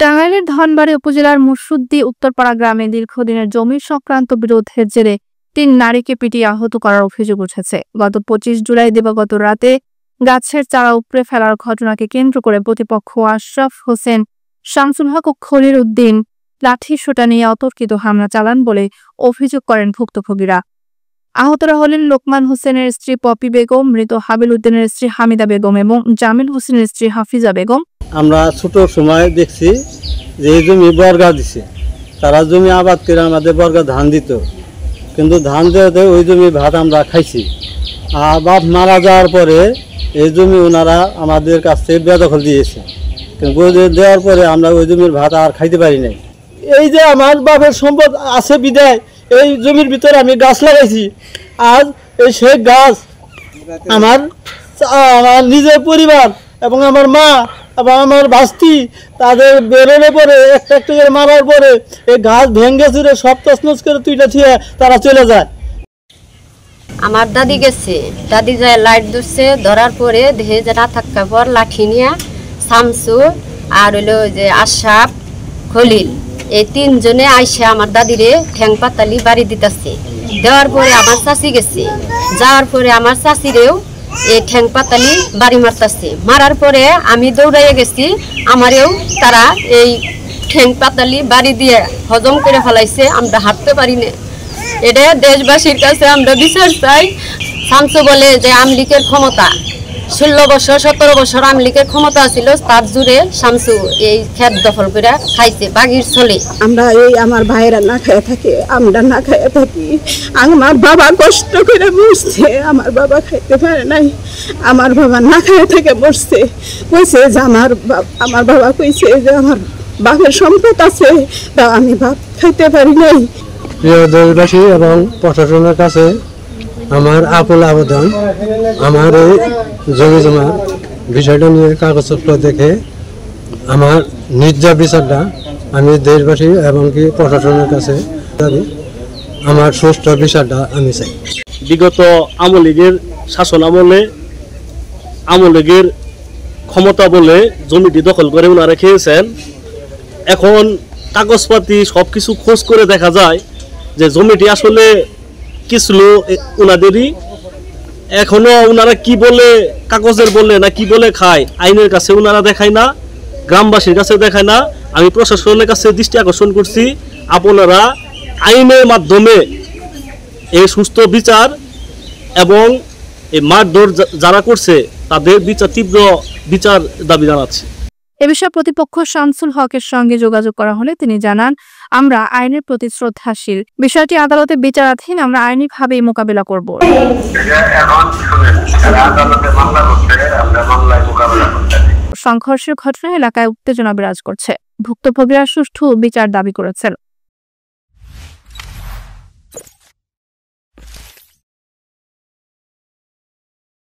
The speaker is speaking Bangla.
টাঙ্গাইলের ধনবাড়ী উপজেলার মুরশুদ্দি উত্তরপাড়া গ্রামে দীর্ঘদিনের জমি সংক্রান্ত বিরোধের জেরে ৩ নারীকে পিটিয়ে আহত করার অভিযোগ উঠেছে। গত ২৫ জুলাই দিবাগত রাতে গাছের চারা উপড়ে ফেলার ঘটনাকে কেন্দ্র করে প্রতিপক্ষ আশরাফ হোসেন, শামসুল হক ও খলিল উদ্দিন লাঠি সোঁটা নিয়ে অতর্কিত হামলা চালান বলে অভিযোগ করেন ভুক্তভোগীরা। আহতরা হলেন লোকমান হোসেনের স্ত্রী পপি বেগম, মৃত হাবিল উদ্দিনের স্ত্রী হামিদা বেগম এবং জামিল হোসেনের স্ত্রী হাফিজা বেগম। আমরা ছোট সময় দেখছি যে এই জমি বর্গা দিছে, তারা জমি আবাদ করে আমাদের বর্গা ধান দিত, কিন্তু ধান দেওয়াতে ওই জমি ভাত আমরা খাইছি। আর বাপ মারা যাওয়ার পরে এই জমি ওনারা আমাদের কাছ থেকে বেদখল দিয়েছে, কিন্তু দেওয়ার পরে আমরা ওই জমির ভাত আর খাইতে পারি নাই। এই যে আমার বাপের সম্পদ আছে বিদায় এই জমির ভিতরে আমি গাছ লাগাইছি, আজ এই সেই গাছ আমার নিজের পরিবার এবং আমার মা এবং আমার বাস্তি তাদের বেরোলে পরে একটা একটা করে মারার পরে এই গাছ ভেঙে চুরে সব তছনছ করে তুইটা থিয়ে তারা চলে যায়। আমার দাদি গেছে, দাদি যায় লাইট ধরছে, ধরার পরে দেহে যে না থাকার পর লাঠি নিয়ে শামসু আর হইলো যে আশরাফ, খলিল এই ৩ জনে আইসে আমার দাদিরে ঠ্যাং পাতালি বাড়ি দিতেছে। দেওয়ার পরে আমার চাচি গেছে, যাওয়ার পরে আমার চাচিরেও এই ঠ্যাং পাতালি বাড়ি মারতেছে। মারার পরে আমি দৌড়াইয়া গেছি, আমারেও তারা এই ঠ্যাং পাতালি বাড়ি দিয়ে হজম করে ফেলাইছে, আমরা হাঁটতে পারি না। এটা দেশবাসীর কাছে আমরা বিচার চাই। শামসু বলে যে আমলিকের ক্ষমতা 16 বছর 17 বছর আমলিকের ক্ষমতা ছিল, তার জুড়ে শামসু এই ক্ষেত দখল করে খাইছে বাগির চলে। আমরা এই আমার ভাইরা না খাইয়া থাকি, আমরা না খাইয়া থাকি। আমার বাবা কষ্ট করে মরছে, আমার বাবা খাইতে পারে নাই, আমার বাবা না খাইয়া থেকে মরছে। কইছে যে আমার বাবা কইছে যে আমার বাপের সম্পদ আছে, তা আমি বাপ খাইতে পারি নাই। প্রিয় দেশবাসী এবং প্রশাসনের কাছে আমার আকুল আবেদন, আমার এই জমি জমার বিষয়টা নিয়ে কাগজপত্র দেখে আমার নির্যাস বিচারটা আমি দেশবাসী এবং কি প্রশাসনের কাছে আমার সুষ্ঠু বিচারটা আমি চাই। বিগত আওয়ামী লীগের শাসন আওয়ামী লীগের ক্ষমতা বলে জমিটি দখল করে ওনারা খেয়েছেন। এখন কাগজপাতি সবকিছু খোঁজ করে দেখা যায় যে জমিটি আসলে কি ছিল ওনাদেরই। এখনো ওনারা কি বলে কাগজের বলে না কি বলে খায়, আইনের কাছে ওনারা দেখায় না, গ্রামবাসীর কাছে দেখায় না। আমি প্রশাসনের কাছে দৃষ্টি আকর্ষণ করছি, আপনারা আইনের মাধ্যমে এই সুস্থ বিচার এবং এই মারধর যারা করছে তাদের বিচার, তীব্র বিচার দাবি জানাচ্ছি। এ বিষয়ে প্রতিপক্ষ শামসুল হকের সঙ্গে যোগাযোগ করা হলে তিনি জানান, আমরা আইনের প্রতি শ্রদ্ধাশীল, বিষয়টি আদালতে বিচারাধীন, আমরা আইনিভাবেই মোকাবিলা করব। সংঘর্ষের ঘটনায় এলাকায় উত্তেজনা বিরাজ করছে, ভুক্তভোগীরা সুষ্ঠু বিচার দাবি করেছেন।